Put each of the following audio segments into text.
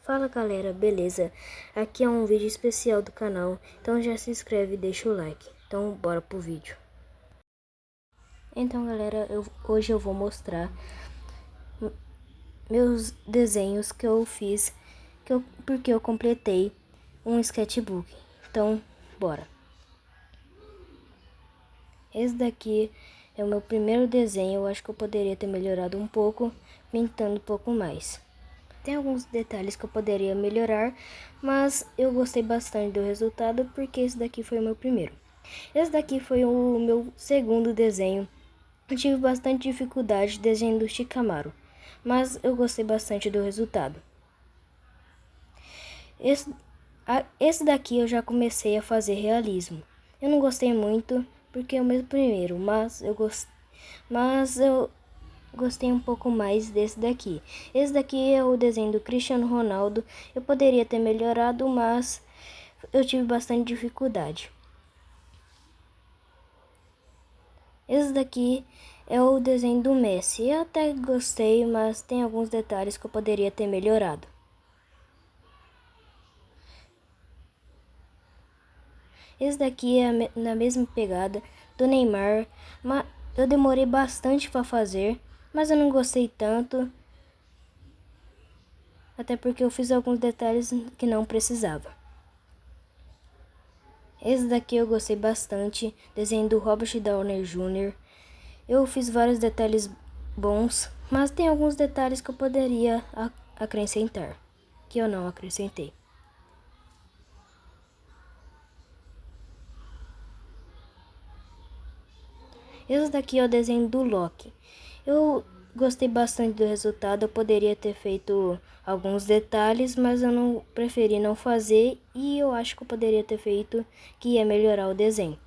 Fala galera, beleza? Aqui é um vídeo especial do canal, então já se inscreve e deixa o like. Então bora pro vídeo. Então galera, hoje eu vou mostrar meus desenhos que eu fiz, porque eu completei um sketchbook. Então bora. Esse daqui é o meu primeiro desenho, eu acho que eu poderia ter melhorado um pouco, pintando um pouco mais. Tem alguns detalhes que eu poderia melhorar, mas eu gostei bastante do resultado porque esse daqui foi o meu primeiro. Esse daqui foi o meu segundo desenho. Eu tive bastante dificuldade desenhando o Shikamaru, mas eu gostei bastante do resultado. Esse daqui eu já comecei a fazer realismo. Eu não gostei muito porque é o meu primeiro, mas eu gostei um pouco mais desse daqui. Esse daqui é o desenho do Cristiano Ronaldo. Eu poderia ter melhorado, mas eu tive bastante dificuldade. Esse daqui é o desenho do Messi. Eu até gostei, mas tem alguns detalhes que eu poderia ter melhorado. Esse daqui é na mesma pegada do Neymar, mas eu demorei bastante para fazer, mas eu não gostei tanto. Até porque eu fiz alguns detalhes que não precisava. Esse daqui eu gostei bastante, desenho do Robert Downey Jr. Eu fiz vários detalhes bons, mas tem alguns detalhes que eu poderia acrescentar, que eu não acrescentei. Esse daqui é o desenho do Loki. Eu gostei bastante do resultado, eu poderia ter feito alguns detalhes, mas eu não preferi não fazer e eu acho que eu poderia ter feito, que ia melhorar o desenho.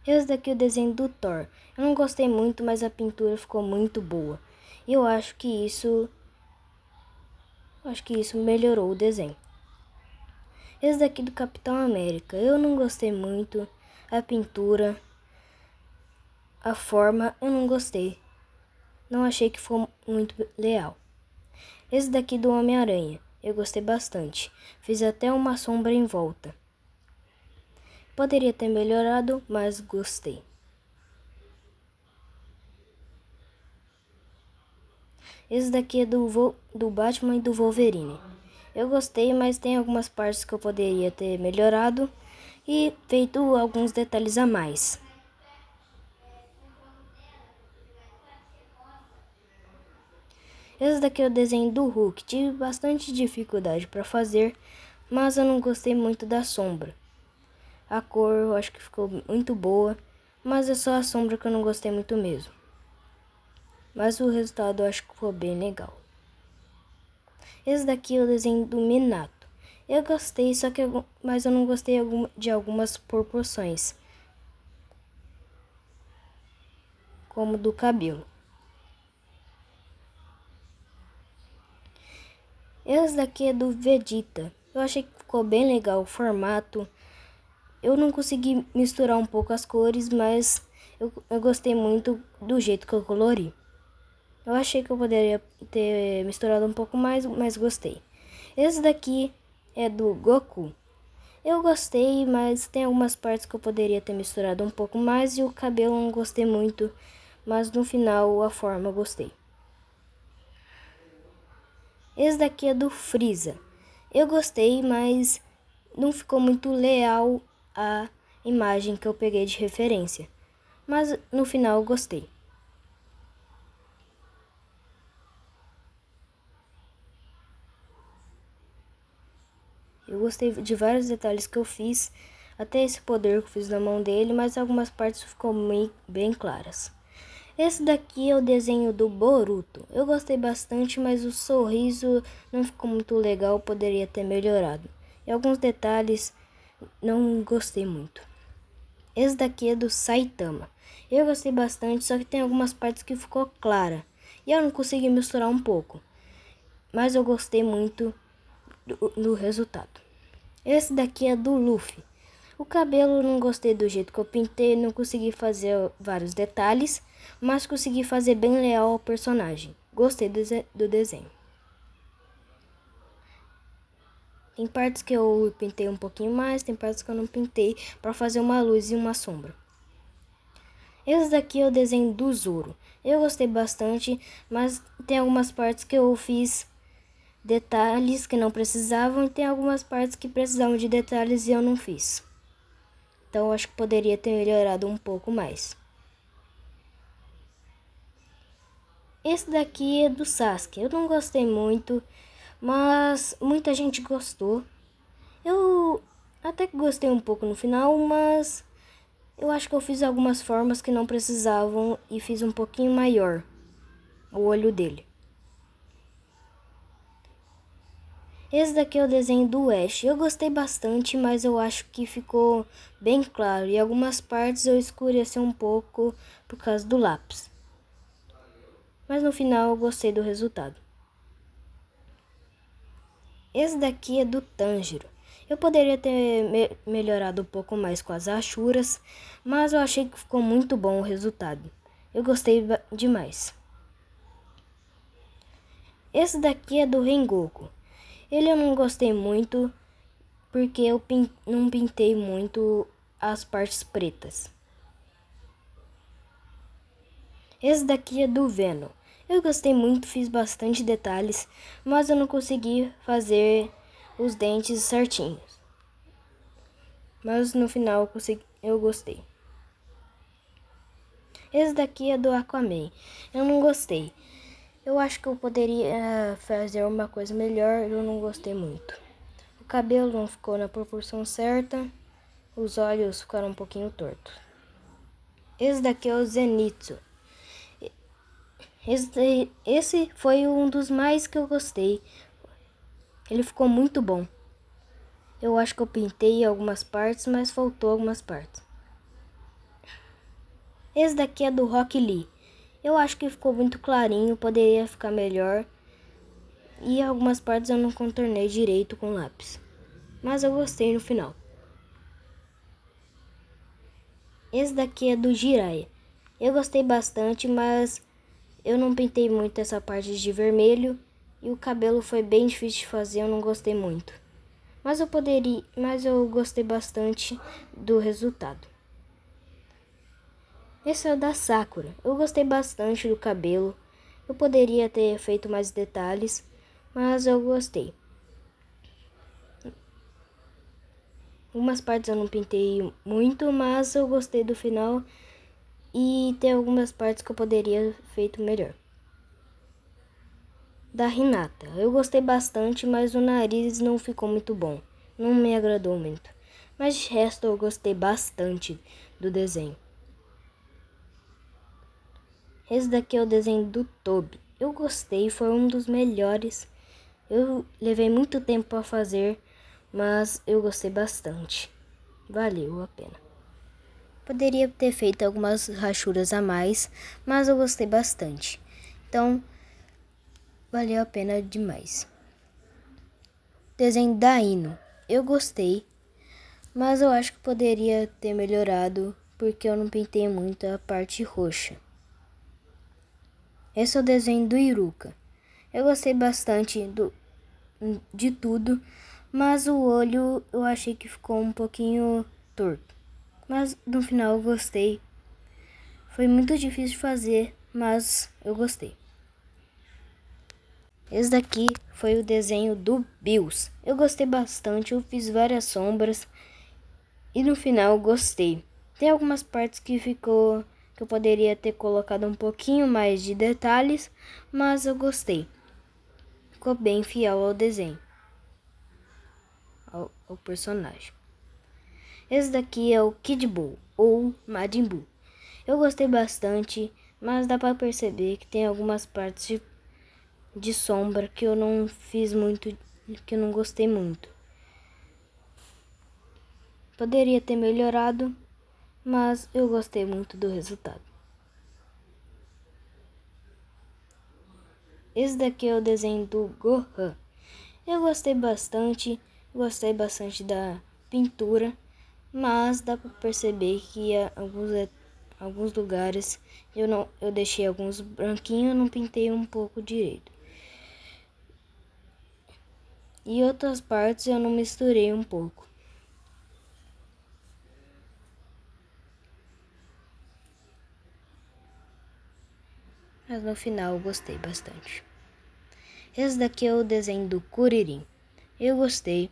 Esse daqui é o desenho do Thor. Eu não gostei muito, mas a pintura ficou muito boa. Eu acho que isso melhorou o desenho. Esse daqui do Capitão América. Eu não gostei muito. A pintura, a forma, eu não gostei. Não achei que foi muito leal. Esse daqui do Homem-Aranha. Eu gostei bastante. Fiz até uma sombra em volta. Poderia ter melhorado, mas gostei. Esse daqui é do Batman e do Wolverine. Eu gostei, mas tem algumas partes que eu poderia ter melhorado e feito alguns detalhes a mais. Esse daqui é o desenho do Hulk. Tive bastante dificuldade para fazer, mas eu não gostei muito da sombra. A cor eu acho que ficou muito boa, mas é só a sombra que eu não gostei muito mesmo. Mas o resultado eu acho que ficou bem legal. Esse daqui é o desenho do Minato. Eu gostei, mas eu não gostei de algumas proporções, como do cabelo. Esse daqui é do Vegeta. Eu achei que ficou bem legal o formato. Eu não consegui misturar um pouco as cores, mas eu gostei muito do jeito que eu colori. Eu achei que eu poderia ter misturado um pouco mais, mas gostei. Esse daqui é do Goku. Eu gostei, mas tem algumas partes que eu poderia ter misturado um pouco mais e o cabelo eu não gostei muito, mas no final a forma eu gostei. Esse daqui é do Freeza. Eu gostei, mas não ficou muito leal à imagem que eu peguei de referência. Mas no final eu gostei. Eu gostei de vários detalhes que eu fiz, até esse poder que eu fiz na mão dele, mas algumas partes ficou bem claras. Esse daqui é o desenho do Boruto. Eu gostei bastante, mas o sorriso não ficou muito legal, poderia ter melhorado. E alguns detalhes não gostei muito. Esse daqui é do Saitama. Eu gostei bastante, só que tem algumas partes que ficou clara. E eu não consegui misturar um pouco. Mas eu gostei muito do resultado. Esse daqui é do Luffy. O cabelo eu não gostei do jeito que eu pintei, não consegui fazer vários detalhes, mas consegui fazer bem leal ao personagem. Gostei do desenho. Tem partes que eu pintei um pouquinho mais, tem partes que eu não pintei para fazer uma luz e uma sombra. Esse daqui é o desenho do Zoro. Eu gostei bastante, mas tem algumas partes que eu fiz detalhes que não precisavam e tem algumas partes que precisavam de detalhes e eu não fiz. Então acho que poderia ter melhorado um pouco mais. Esse daqui é do Sasuke. Eu não gostei muito, mas muita gente gostou. Eu até que gostei um pouco no final, mas eu acho que eu fiz algumas formas que não precisavam e fiz um pouquinho maior o olho dele. Esse daqui é o desenho do Ash. Eu gostei bastante, mas eu acho que ficou bem claro. E algumas partes eu escureci um pouco por causa do lápis. Mas no final eu gostei do resultado. Esse daqui é do Tanjiro. Eu poderia ter melhorado um pouco mais com as rachuras, mas eu achei que ficou muito bom o resultado. Eu gostei demais. Esse daqui é do Rengoku. Ele eu não gostei muito, porque eu não pintei muito as partes pretas. Esse daqui é do Venom. Eu gostei muito, fiz bastante detalhes, mas eu não consegui fazer os dentes certinhos. Mas no final eu gostei. Esse daqui é do Aquaman. Eu não gostei. Eu acho que eu poderia fazer uma coisa melhor, eu não gostei muito. O cabelo não ficou na proporção certa, os olhos ficaram um pouquinho tortos. Esse daqui é o Zenitsu. Esse foi um dos mais que eu gostei. Ele ficou muito bom. Eu acho que eu pintei algumas partes, mas faltou algumas partes. Esse daqui é do Rock Lee. Eu acho que ficou muito clarinho, poderia ficar melhor. E algumas partes eu não contornei direito com lápis. Mas eu gostei no final. Esse daqui é do Jiraiya. Eu gostei bastante, mas eu não pintei muito essa parte de vermelho. E o cabelo foi bem difícil de fazer, eu não gostei muito. Mas eu gostei bastante do resultado. Esse é o da Sakura. Eu gostei bastante do cabelo. Eu poderia ter feito mais detalhes, mas eu gostei. Algumas partes eu não pintei muito, mas eu gostei do final. E tem algumas partes que eu poderia feito melhor. Da Hinata. Eu gostei bastante, mas o nariz não ficou muito bom. Não me agradou muito. Mas de resto eu gostei bastante do desenho. Esse daqui é o desenho do Toby. Eu gostei, foi um dos melhores. Eu levei muito tempo para fazer, mas eu gostei bastante. Valeu a pena. Poderia ter feito algumas rachuras a mais, mas eu gostei bastante. Então, valeu a pena demais. Desenho da Ino. Eu gostei, mas eu acho que poderia ter melhorado porque eu não pintei muito a parte roxa. Esse é o desenho do Iruka. Eu gostei bastante de tudo, mas o olho eu achei que ficou um pouquinho torto. Mas no final eu gostei. Foi muito difícil de fazer, mas eu gostei. Esse daqui foi o desenho do Bills. Eu gostei bastante, eu fiz várias sombras e no final eu gostei. Tem algumas partes que eu poderia ter colocado um pouquinho mais de detalhes, mas eu gostei. Ficou bem fiel ao desenho, ao personagem. Esse daqui é o Kid Buu, ou Majin Buu. Eu gostei bastante, mas dá pra perceber que tem algumas partes de sombra que eu não fiz muito, que eu não gostei muito. Poderia ter melhorado, mas eu gostei muito do resultado. Esse daqui é o desenho do Gohan. Eu gostei bastante da pintura, mas dá para perceber que alguns lugares eu deixei alguns branquinhos, não pintei um pouco direito. E outras partes eu não misturei um pouco. Mas no final eu gostei bastante. Esse daqui é o desenho do Kuririn. Eu gostei.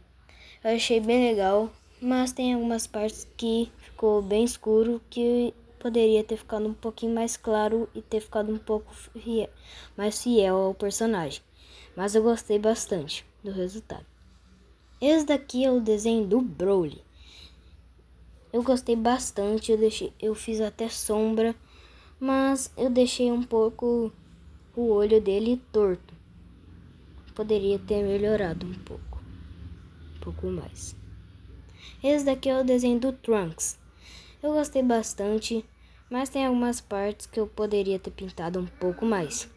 Eu achei bem legal. Mas tem algumas partes que ficou bem escuro, que poderia ter ficado um pouquinho mais claro e ter ficado um pouco mais fiel ao personagem. Mas eu gostei bastante do resultado. Esse daqui é o desenho do Broly. Eu gostei bastante, eu fiz até sombra, mas eu deixei um pouco o olho dele torto. Poderia ter melhorado um pouco mais. Esse daqui é o desenho do Trunks. Eu gostei bastante, mas tem algumas partes que eu poderia ter pintado um pouco mais.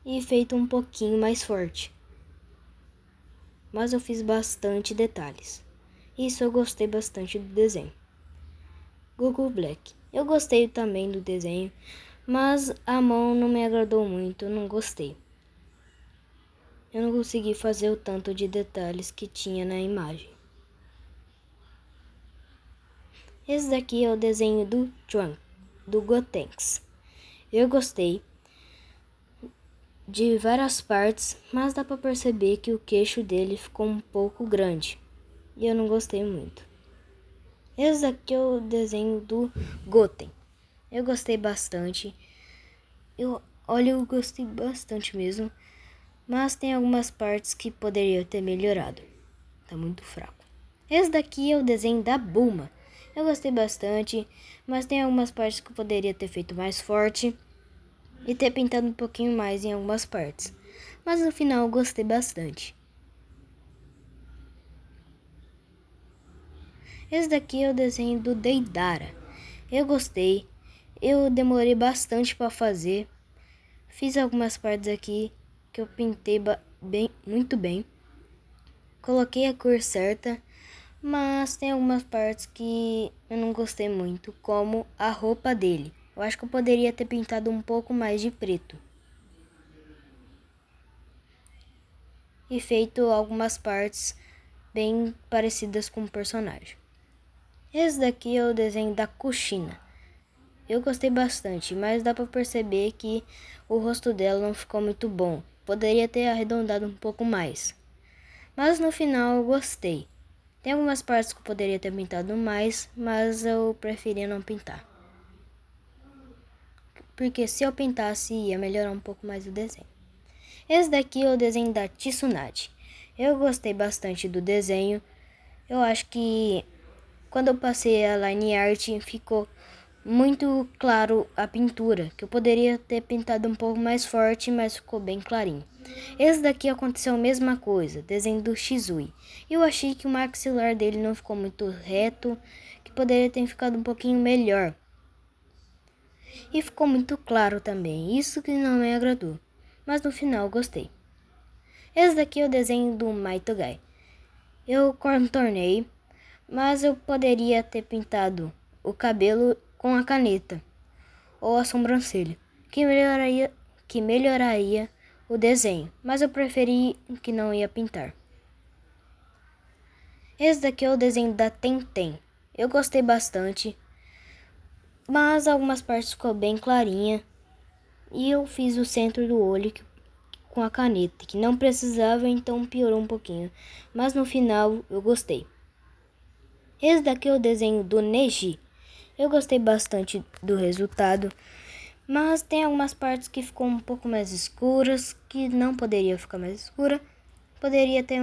E feito um pouquinho mais forte. Mas eu fiz bastante detalhes. Isso eu gostei bastante do desenho. Goku Black. Eu gostei também do desenho, mas a mão não me agradou muito, eu não gostei. Eu não consegui fazer o tanto de detalhes que tinha na imagem. Esse daqui é o desenho do Trunks, do Gotenks. Eu gostei de várias partes, mas dá para perceber que o queixo dele ficou um pouco grande. E eu não gostei muito. Esse daqui é o desenho do Goten. Eu gostei bastante. Eu gostei bastante mesmo. Mas tem algumas partes que poderia ter melhorado. Tá muito fraco. Esse daqui é o desenho da Bulma. Eu gostei bastante, mas tem algumas partes que eu poderia ter feito mais forte e ter pintado um pouquinho mais em algumas partes. Mas no final eu gostei bastante. Esse daqui é o desenho do Deidara. Eu gostei. Eu demorei bastante para fazer. Fiz algumas partes aqui que eu pintei muito bem. Coloquei a cor certa, mas tem algumas partes que eu não gostei muito, como a roupa dele. Eu acho que eu poderia ter pintado um pouco mais de preto. E feito algumas partes bem parecidas com o personagem. Esse daqui é o desenho da Kushina. Eu gostei bastante, mas dá pra perceber que o rosto dela não ficou muito bom. Poderia ter arredondado um pouco mais. Mas no final eu gostei. Tem algumas partes que eu poderia ter pintado mais, mas eu preferi não pintar. Porque se eu pintasse ia melhorar um pouco mais o desenho. Esse daqui é o desenho da Tsunade. Eu gostei bastante do desenho. Eu acho que quando eu passei a line art ficou muito claro a pintura, que eu poderia ter pintado um pouco mais forte, mas ficou bem clarinho. Esse daqui aconteceu a mesma coisa, desenho do Shisui. Eu achei que o maxilar dele não ficou muito reto, que poderia ter ficado um pouquinho melhor. E ficou muito claro também, isso que não me agradou, mas no final eu gostei. Esse daqui é o desenho do Maitogai. Eu contornei, mas eu poderia ter pintado o cabelo com a caneta ou a sobrancelha, que melhoraria o desenho, mas eu preferi que não ia pintar. Esse daqui é o desenho da Tenten. Eu gostei bastante, mas algumas partes ficou bem clarinha e eu fiz o centro do olho com a caneta, que não precisava, então piorou um pouquinho, mas no final eu gostei. Esse daqui é o desenho do Neji. Eu gostei bastante do resultado, mas tem algumas partes que ficou um pouco mais escuras, que não poderia ficar mais escura. Poderia ter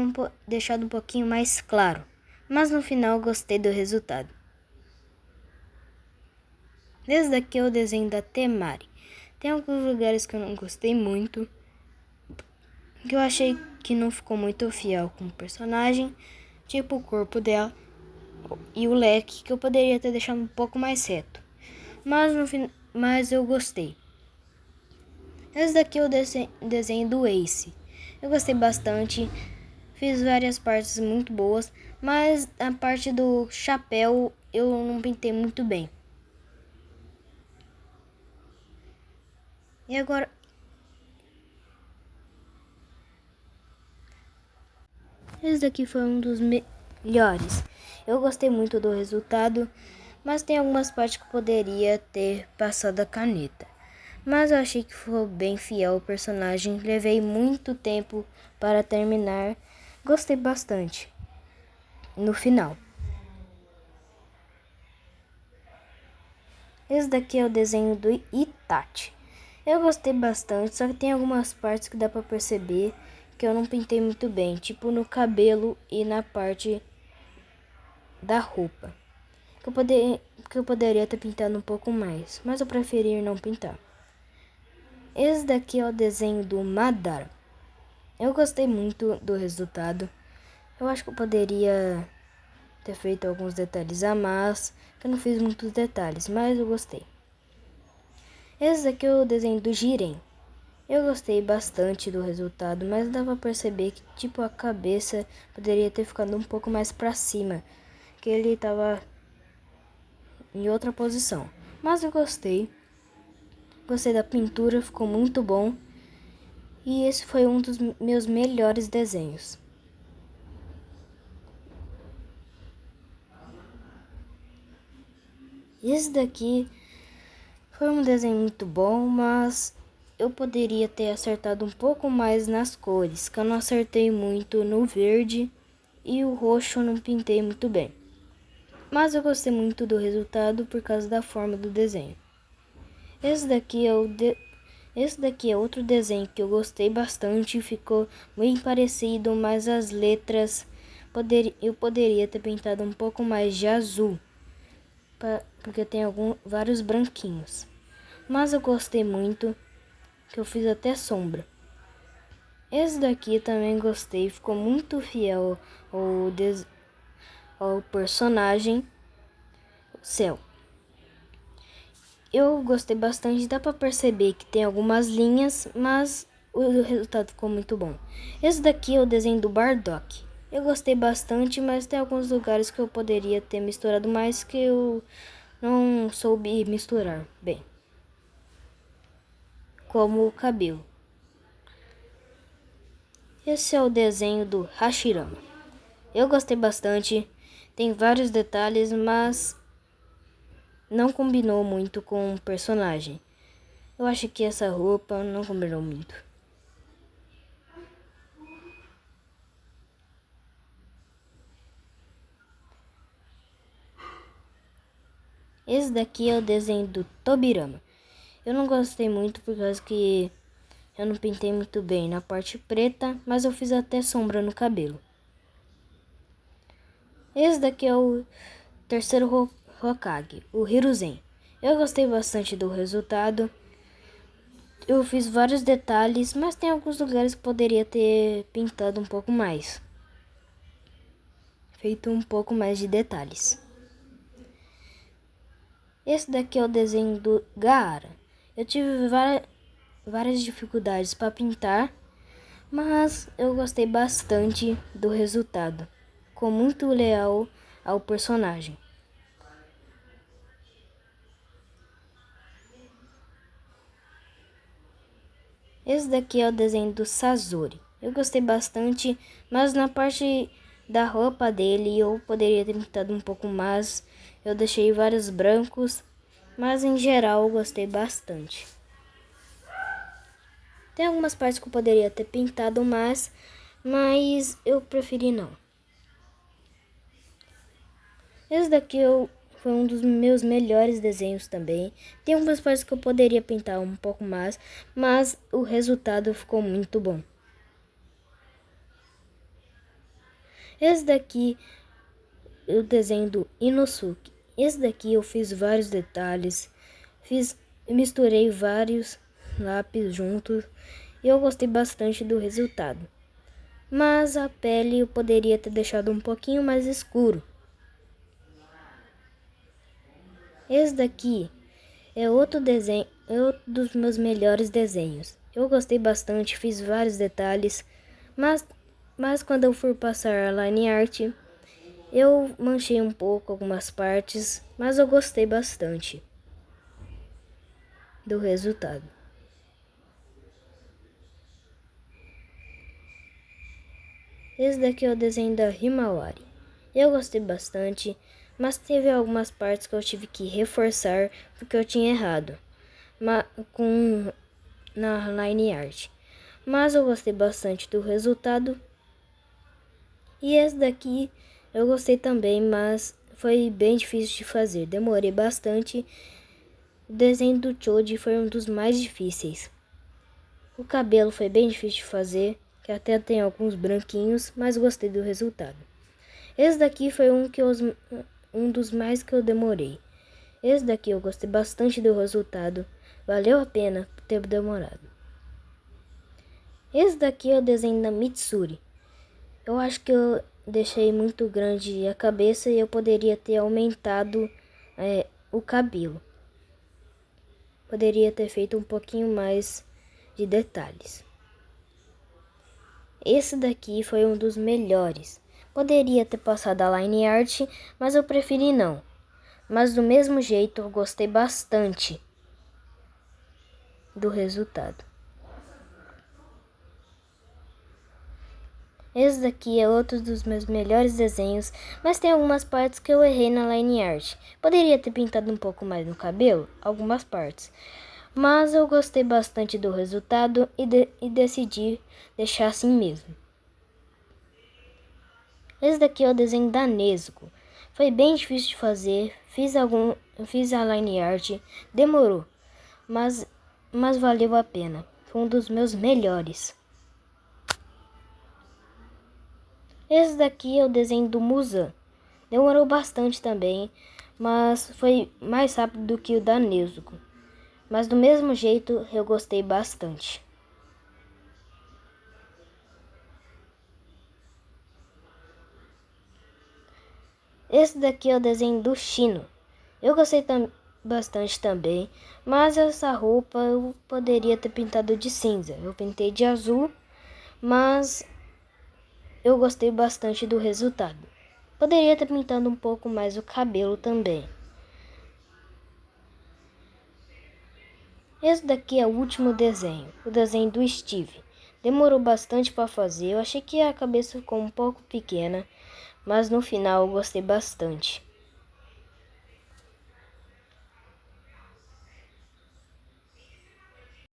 deixado um pouquinho mais claro, mas no final gostei do resultado. Esse daqui é o desenho da Temari. Tem alguns lugares que eu não gostei muito, que eu achei que não ficou muito fiel com o personagem, tipo o corpo dela e o leque, que eu poderia ter deixado um pouco mais reto. Mas eu gostei. Esse daqui é o desenho do Ace. Eu gostei bastante. Fiz várias partes muito boas, mas a parte do chapéu eu não pintei muito bem. E agora Esse daqui foi um dos melhores. Eu gostei muito do resultado, mas tem algumas partes que eu poderia ter passado a caneta. Mas eu achei que ficou bem fiel ao personagem. Levei muito tempo para terminar. Gostei bastante no final. Esse daqui é o desenho do Itachi. Eu gostei bastante, só que tem algumas partes que dá pra perceber que eu não pintei muito bem, tipo no cabelo e na parte da roupa. Que eu poderia ter pintado um pouco mais, mas eu preferi não pintar. Esse daqui é o desenho do Madara. Eu gostei muito do resultado. Eu acho que eu poderia ter feito alguns detalhes a mais, que eu não fiz muitos detalhes, mas eu gostei. Esse daqui é o desenho do Jiren. Eu gostei bastante do resultado, mas dava pra perceber que tipo a cabeça poderia ter ficado um pouco mais pra cima, que ele tava em outra posição. Mas eu gostei. Gostei da pintura, ficou muito bom. E esse foi um dos meus melhores desenhos. Esse daqui foi um desenho muito bom, mas eu poderia ter acertado um pouco mais nas cores, que eu não acertei muito no verde e o roxo eu não pintei muito bem. Mas eu gostei muito do resultado por causa da forma do desenho. Esse daqui é outro desenho que eu gostei bastante, ficou bem parecido, mas as letras eu poderia ter pintado um pouco mais de azul, porque tem vários branquinhos. Mas eu gostei muito, que eu fiz até sombra. Esse daqui também gostei, ficou muito fiel ao personagem Cell. Eu gostei bastante, dá pra perceber que tem algumas linhas, mas o resultado ficou muito bom. Esse daqui é o desenho do Bardock. Eu gostei bastante, mas tem alguns lugares que eu poderia ter misturado mais que eu não soube misturar bem. Como o cabelo. Esse é o desenho do Hashirama. Eu gostei bastante, tem vários detalhes, mas não combinou muito com o personagem. Eu acho que essa roupa não combinou muito. Esse daqui é o desenho do Tobirama. Eu não gostei muito por causa que eu não pintei muito bem na parte preta, mas eu fiz até sombra no cabelo. Esse daqui é o terceiro Hokage, o Hiruzen. Eu gostei bastante do resultado. Eu fiz vários detalhes, mas tem alguns lugares que poderia ter pintado um pouco mais. Feito um pouco mais de detalhes. Esse daqui é o desenho do Gaara. Eu tive várias dificuldades para pintar, mas eu gostei bastante do resultado. Ficou muito leal ao personagem. Esse daqui é o desenho do Sazori. Eu gostei bastante, mas na parte da roupa dele eu poderia ter pintado um pouco mais. Eu deixei vários brancos, mas em geral eu gostei bastante. Tem algumas partes que eu poderia ter pintado mais, mas eu preferi não. Esse daqui foi um dos meus melhores desenhos também. Tem algumas partes que eu poderia pintar um pouco mais, mas o resultado ficou muito bom. Esse daqui é o desenho do Inosuke. Esse daqui eu fiz vários detalhes, misturei vários lápis juntos e eu gostei bastante do resultado. Mas a pele eu poderia ter deixado um pouquinho mais escuro. Esse daqui é outro desenho, é outro dos meus melhores desenhos. Eu gostei bastante, fiz vários detalhes, mas quando eu for passar a line art, eu manchei um pouco algumas partes, mas eu gostei bastante do resultado. Esse daqui é o desenho da Himawari. Eu gostei bastante, mas teve algumas partes que eu tive que reforçar porque eu tinha errado na line art. Mas eu gostei bastante do resultado. E esse daqui eu gostei também, mas foi bem difícil de fazer. Demorei bastante. O desenho do Choji foi um dos mais difíceis. O cabelo foi bem difícil de fazer, que até tem alguns branquinhos, mas gostei do resultado. Esse daqui foi um dos mais que eu demorei. Esse daqui eu gostei bastante do resultado. Valeu a pena ter demorado. Esse daqui é o desenho da Mitsuri. Eu acho que eu deixei muito grande a cabeça e eu poderia ter aumentado o cabelo. Poderia ter feito um pouquinho mais de detalhes. Esse daqui foi um dos melhores. Poderia ter passado a line art, mas eu preferi não. Mas do mesmo jeito eu gostei bastante do resultado. Esse daqui é outro dos meus melhores desenhos, mas tem algumas partes que eu errei na line art. Poderia ter pintado um pouco mais no cabelo, algumas partes. Mas eu gostei bastante do resultado e decidi deixar assim mesmo. Esse daqui é o desenho da Nezuko. Foi bem difícil de fazer, fiz a line art, demorou, mas valeu a pena. Foi um dos meus melhores. Esse daqui é o desenho do Muzan. Demorou bastante também, mas foi mais rápido do que o da Nezuko. Mas do mesmo jeito eu gostei bastante. Esse daqui é o desenho do Shino. Eu gostei bastante também, mas essa roupa eu poderia ter pintado de cinza. Eu pintei de azul, mas eu gostei bastante do resultado. Poderia ter pintado um pouco mais o cabelo também. Esse daqui é o último desenho, o desenho do Steve. Demorou bastante para fazer, eu achei que a cabeça ficou um pouco pequena, mas no final eu gostei bastante.